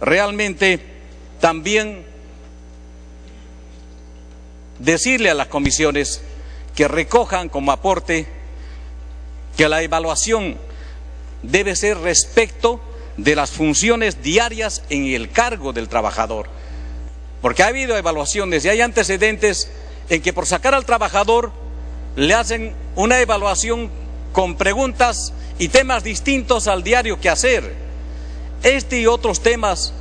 realmente también decirle a las comisiones que recojan como aporte que la evaluación debe ser respecto de las funciones diarias en el cargo del trabajador, porque ha habido evaluaciones y hay antecedentes en que por sacar al trabajador le hacen una evaluación con preguntas y temas distintos al diario que hacer. Este y otros temas,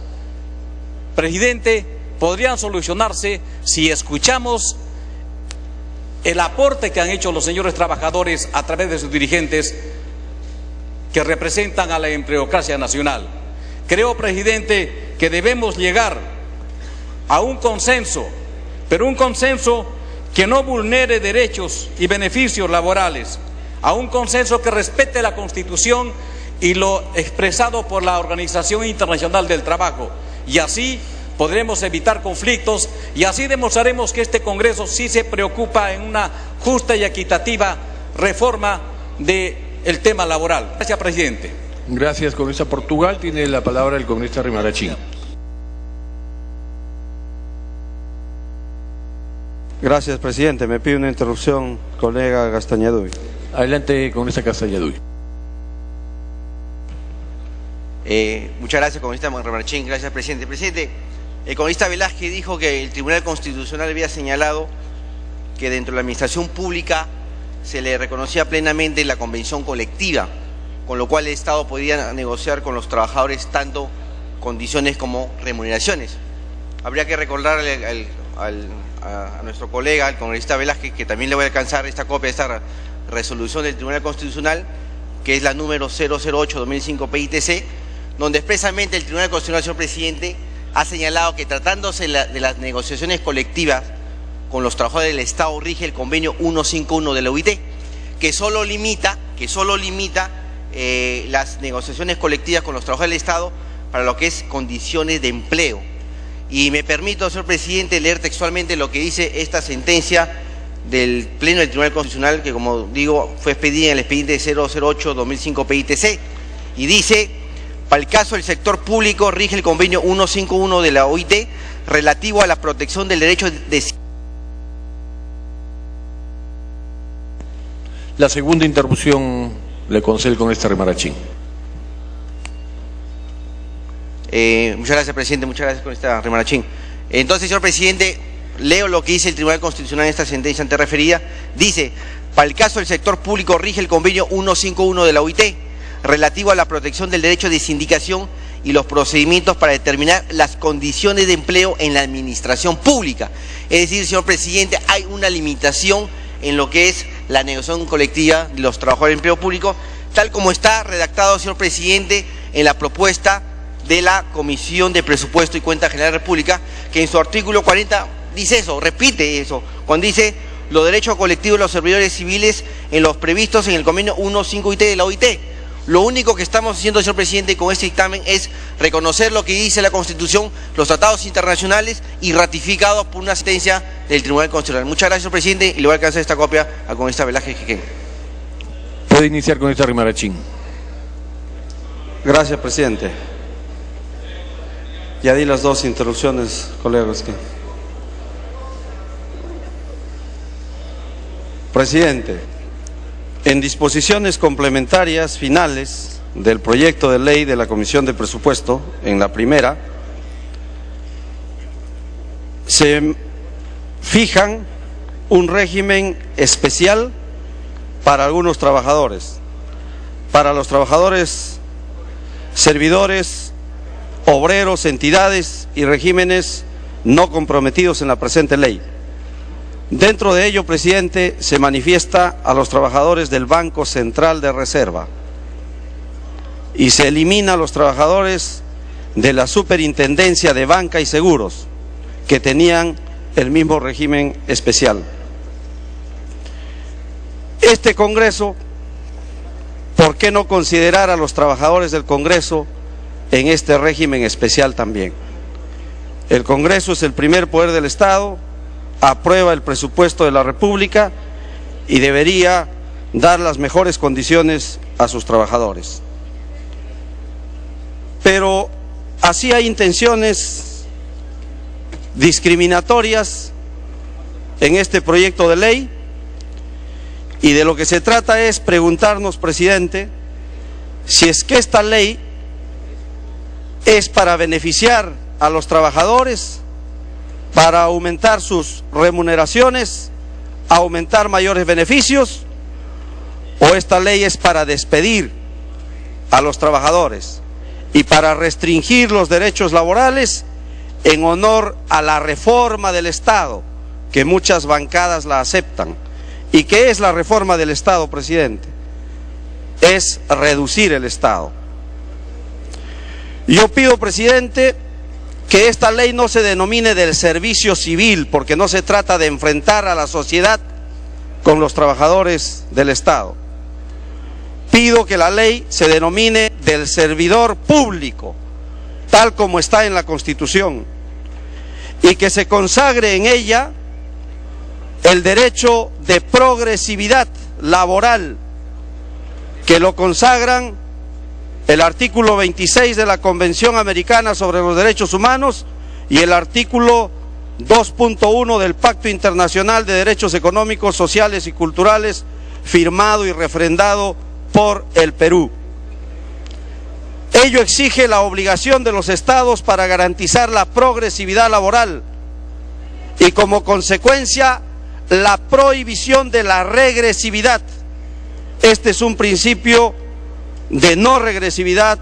presidente, podrían solucionarse si escuchamos el aporte que han hecho los señores trabajadores a través de sus dirigentes que representan a la empleocracia nacional. Creo, presidente, que debemos llegar a un consenso, pero un consenso que no vulnere derechos y beneficios laborales, a un consenso que respete la Constitución y lo expresado por la Organización Internacional del Trabajo, y así podremos evitar conflictos y así demostraremos que este Congreso sí se preocupa en una justa y equitativa reforma del tema laboral. Gracias, presidente. Gracias, congresista Portugal. Tiene la palabra el congresista Rimarachín. Gracias, presidente. Me pide una interrupción, colega Castañeduy. Adelante, congresista Castañeduy. Muchas gracias, congresista Rimarachín. Gracias, presidente. Presidente, el congresista Velázquez dijo que el Tribunal Constitucional había señalado que dentro de la administración pública se le reconocía plenamente la convención colectiva, con lo cual el Estado podía negociar con los trabajadores tanto condiciones como remuneraciones. Habría que recordarle a nuestro colega, el congresista Velázquez, que también le voy a alcanzar esta copia de esta resolución del Tribunal Constitucional, que es la número 008-2005 PITC, donde expresamente el Tribunal Constitucional, señor presidente, ha señalado que tratándose de las negociaciones colectivas con los trabajadores del Estado rige el convenio 151 de la OIT, que solo limita las negociaciones colectivas con los trabajadores del Estado para lo que es condiciones de empleo. Y me permito, señor presidente, leer textualmente lo que dice esta sentencia del Pleno del Tribunal Constitucional, que como digo fue expedida en el expediente 008-2005 PITC, y dice: para el caso del sector público rige el convenio 151 de la OIT relativo a la protección del derecho de... La segunda interrupción le concede el congresista Rimarachín. Muchas gracias, presidente. Muchas gracias, congresista Rimarachín. Entonces, señor presidente, leo lo que dice el Tribunal Constitucional en esta sentencia antes referida. Dice: para el caso del sector público rige el convenio 151 de la OIT relativo a la protección del derecho de sindicación y los procedimientos para determinar las condiciones de empleo en la administración pública. Es decir, señor presidente, hay una limitación en lo que es la negociación colectiva de los trabajadores de empleo público, tal como está redactado, señor presidente, en la propuesta de la Comisión de Presupuesto y Cuenta General de la República, que en su artículo 40 dice eso, repite eso, cuando dice los derechos colectivos de los servidores civiles en los previstos en el convenio 151 de la OIT. Lo único que estamos haciendo, señor presidente, con este dictamen es reconocer lo que dice la Constitución, los tratados internacionales y ratificado por una sentencia del Tribunal Constitucional. Muchas gracias, señor presidente, y le voy a alcanzar esta copia al congresista Velázquez Jequén. Puede iniciar con esta Rimarachín. Gracias, presidente. Ya di las dos interrupciones, colegas. Presidente, en disposiciones complementarias finales del proyecto de ley de la Comisión de Presupuesto, en la primera, se fijan un régimen especial para algunos trabajadores, para los trabajadores servidores, obreros, entidades y regímenes no comprometidos en la presente ley. Dentro de ello, presidente, se manifiesta a los trabajadores del Banco Central de Reserva y se elimina a los trabajadores de la Superintendencia de Banca y Seguros, que tenían el mismo régimen especial. Este Congreso, ¿por qué no considerar a los trabajadores del Congreso en este régimen especial también? El Congreso es el primer poder del Estado, aprueba el presupuesto de la República y debería dar las mejores condiciones a sus trabajadores. Pero así hay intenciones discriminatorias en este proyecto de ley, y de lo que se trata es preguntarnos, presidente, si es que esta ley es para beneficiar a los trabajadores, para aumentar sus remuneraciones, aumentar mayores beneficios, o esta ley es para despedir a los trabajadores y para restringir los derechos laborales en honor a la reforma del Estado, que muchas bancadas la aceptan. ¿Y qué es la reforma del Estado, presidente? Es reducir el Estado. Yo pido, presidente, que esta ley no se denomine del servicio civil, porque no se trata de enfrentar a la sociedad con los trabajadores del Estado. Pido que la ley se denomine del servidor público, tal como está en la Constitución, y que se consagre en ella el derecho de progresividad laboral, que lo consagran el artículo 26 de la Convención Americana sobre los Derechos Humanos y el artículo 2.1 del Pacto Internacional de Derechos Económicos, Sociales y Culturales, firmado y refrendado por el Perú. Ello exige la obligación de los estados para garantizar la progresividad laboral y, como consecuencia, la prohibición de la regresividad. Este es un principio de no regresividad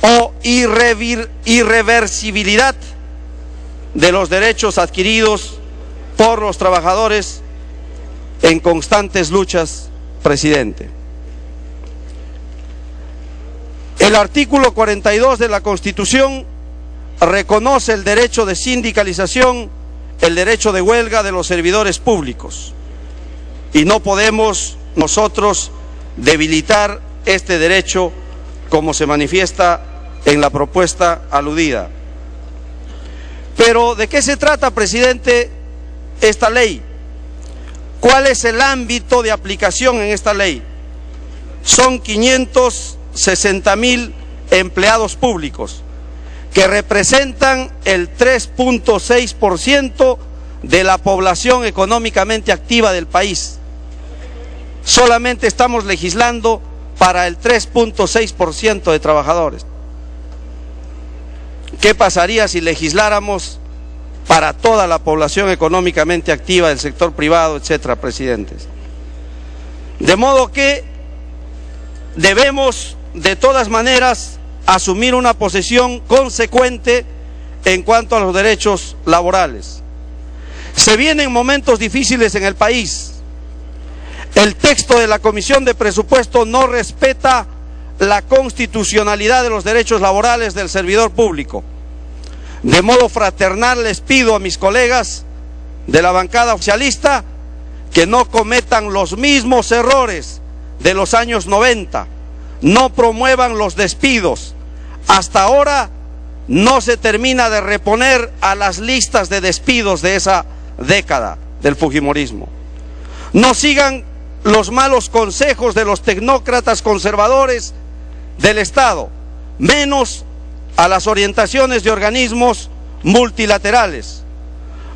o irreversibilidad de los derechos adquiridos por los trabajadores en constantes luchas, presidente. El artículo 42 de la Constitución reconoce el derecho de sindicalización, el derecho de huelga de los servidores públicos, y no podemos nosotros debilitar este derecho como se manifiesta en la propuesta aludida. Pero ¿de qué se trata, presidente, esta ley? ¿Cuál es el ámbito de aplicación en esta ley? Son 560.000 empleados públicos, que representan el 3.6% de la población económicamente activa del país. Solamente estamos legislando para el 3.6% de trabajadores. ¿Qué pasaría si legisláramos para toda la población económicamente activa del sector privado, etcétera, presidentes? De modo que debemos, de todas maneras, asumir una posición consecuente en cuanto a los derechos laborales. Se vienen momentos difíciles en el país. El texto de la Comisión de Presupuesto no respeta la constitucionalidad de los derechos laborales del servidor público. De modo fraternal les pido a mis colegas de la bancada oficialista que no cometan los mismos errores de los años 90, no promuevan los despidos. Hasta ahora no se termina de reponer a las listas de despidos de esa década del fujimorismo. No sigan los malos consejos de los tecnócratas conservadores del Estado, menos a las orientaciones de organismos multilaterales.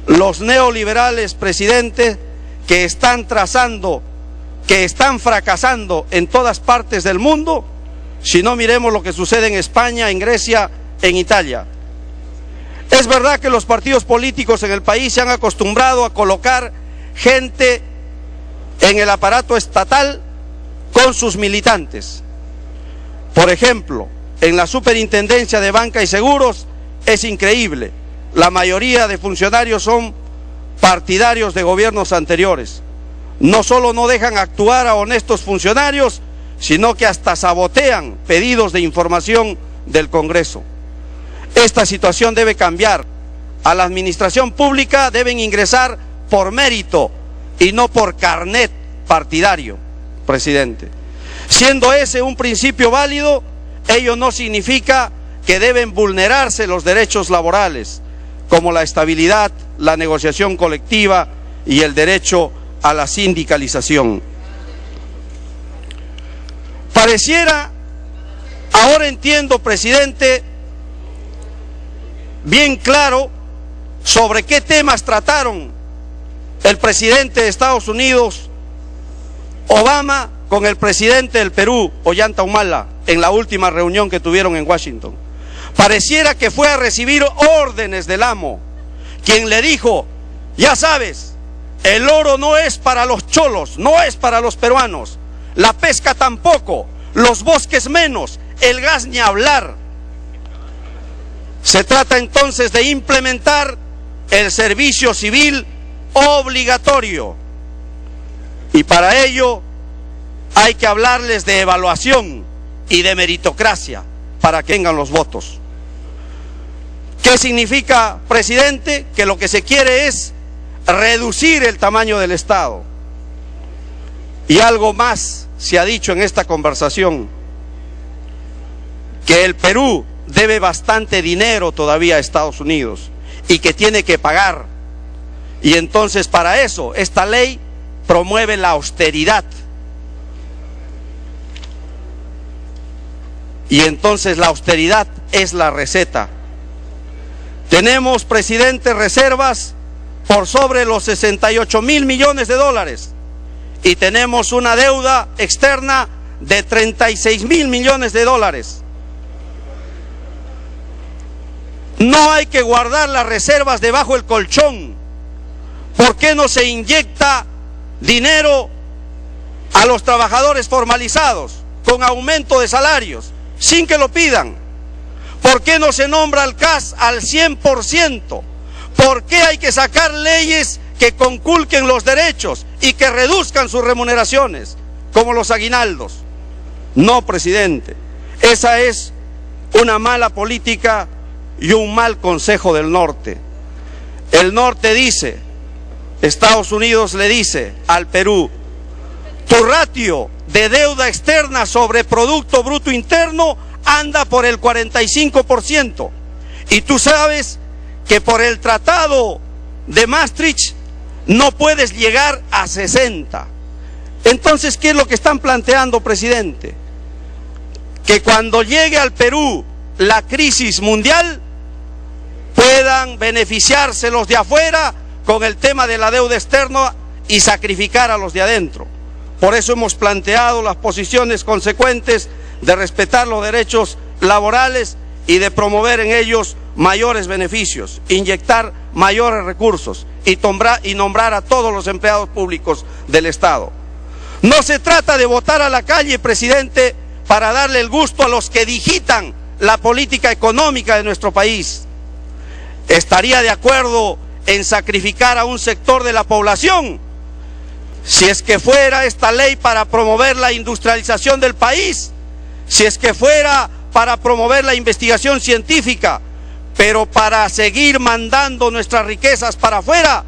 Los neoliberales, presidente, que están fracasando en todas partes del mundo, si no miremos lo que sucede en España, en Grecia, en Italia. Es verdad que los partidos políticos en el país se han acostumbrado a colocar gente en el aparato estatal con sus militantes. Por ejemplo, en la Superintendencia de Banca y Seguros es increíble. La mayoría de funcionarios son partidarios de gobiernos anteriores. No solo no dejan actuar a honestos funcionarios, sino que hasta sabotean pedidos de información del Congreso. Esta situación debe cambiar. A la administración pública deben ingresar por mérito y no por carnet partidario, presidente. Siendo ese un principio válido, ello no significa que deben vulnerarse los derechos laborales, como la estabilidad, la negociación colectiva y el derecho a la sindicalización. Pareciera, ahora entiendo, presidente, bien claro sobre qué temas trataron el presidente de Estados Unidos, Obama, con el presidente del Perú, Ollanta Humala, en la última reunión que tuvieron en Washington. Pareciera que fue a recibir órdenes del amo, quien le dijo: ya sabes, el oro no es para los cholos, no es para los peruanos, la pesca tampoco, los bosques menos, el gas ni hablar. Se trata entonces de implementar el servicio civil obligatorio, y para ello hay que hablarles de evaluación y de meritocracia para que tengan los votos. ¿Qué significa, presidente? Que lo que se quiere es reducir el tamaño del Estado. Y algo más se ha dicho en esta conversación, que el Perú debe bastante dinero todavía a Estados Unidos y que tiene que pagar. Y entonces para eso esta ley promueve la austeridad. Y entonces la austeridad es la receta. Tenemos, presidente, reservas por sobre los 68.000 millones de dólares y tenemos una deuda externa de 36.000 millones de dólares. No hay que guardar las reservas debajo del colchón. ¿Por qué no se inyecta dinero a los trabajadores formalizados con aumento de salarios sin que lo pidan? ¿Por qué no se nombra al CAS al 100%? ¿Por qué hay que sacar leyes que conculquen los derechos y que reduzcan sus remuneraciones, como los aguinaldos? No, presidente, esa es una mala política y un mal consejo del norte. El norte dice, Estados Unidos le dice al Perú: tu ratio de deuda externa sobre Producto Bruto Interno anda por el 45%. Y tú sabes que por el Tratado de Maastricht no puedes llegar a 60. Entonces, ¿qué es lo que están planteando, presidente? Que cuando llegue al Perú la crisis mundial, puedan beneficiarse los de afuera con el tema de la deuda externa y sacrificar a los de adentro. Por eso hemos planteado las posiciones consecuentes de respetar los derechos laborales y de promover en ellos mayores beneficios, inyectar mayores recursos y nombrar a todos los empleados públicos del Estado. No se trata de votar a la calle, presidente, para darle el gusto a los que digitan la política económica de nuestro país. Estaría de acuerdo en sacrificar a un sector de la población si es que fuera esta ley para promover la industrialización del país, si es que fuera para promover la investigación científica, pero para seguir mandando nuestras riquezas para afuera,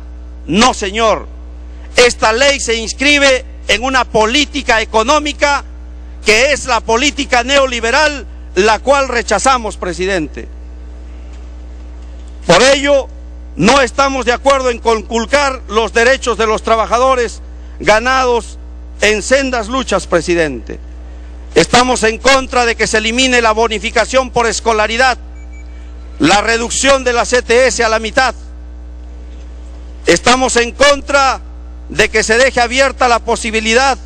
no, señor. Esta ley se inscribe en una política económica que es la política neoliberal, la cual rechazamos, presidente. Por ello, no estamos de acuerdo en conculcar los derechos de los trabajadores ganados en sendas luchas, presidente. Estamos en contra de que se elimine la bonificación por escolaridad, la reducción de la CTS a la mitad. Estamos en contra de que se deje abierta la posibilidad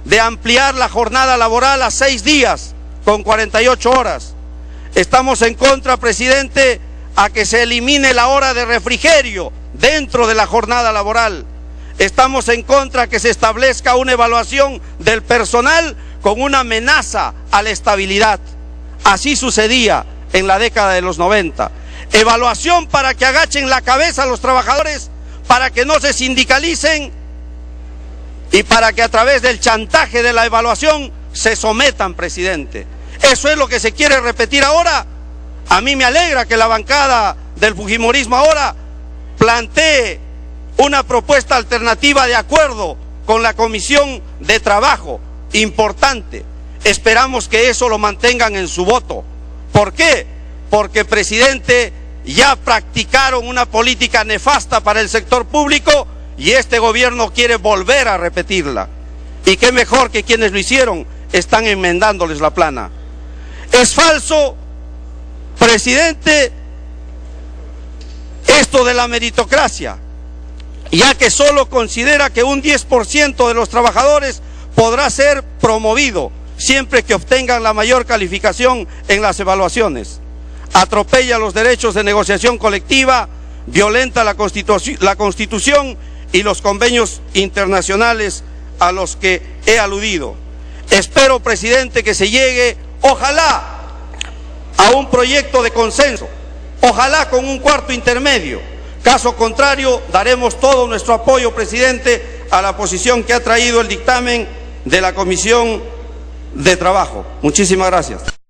de ampliar la jornada laboral a 6 días con 48 horas. Estamos en contra, presidente, a que se elimine la hora de refrigerio dentro de la jornada laboral. Estamos en contra que se establezca una evaluación del personal con una amenaza a la estabilidad. Así sucedía en la década de los 90. Evaluación para que agachen la cabeza a los trabajadores, para que no se sindicalicen y para que a través del chantaje de la evaluación se sometan, presidente. ¿Eso es lo que se quiere repetir ahora? A mí me alegra que la bancada del fujimorismo ahora plantee una propuesta alternativa de acuerdo con la Comisión de Trabajo, importante. Esperamos que eso lo mantengan en su voto. ¿Por qué? Porque, presidente, ya practicaron una política nefasta para el sector público y este gobierno quiere volver a repetirla. Y qué mejor que quienes lo hicieron están enmendándoles la plana. Es falso, presidente, esto de la meritocracia, ya que solo considera que un 10% de los trabajadores podrá ser promovido siempre que obtengan la mayor calificación en las evaluaciones. Atropella los derechos de negociación colectiva, violenta la Constitución y los convenios internacionales a los que he aludido. Espero, presidente, que se llegue, ojalá, a un proyecto de consenso, ojalá con un cuarto intermedio. Caso contrario, daremos todo nuestro apoyo, presidente, a la posición que ha traído el dictamen de la Comisión de Trabajo. Muchísimas gracias.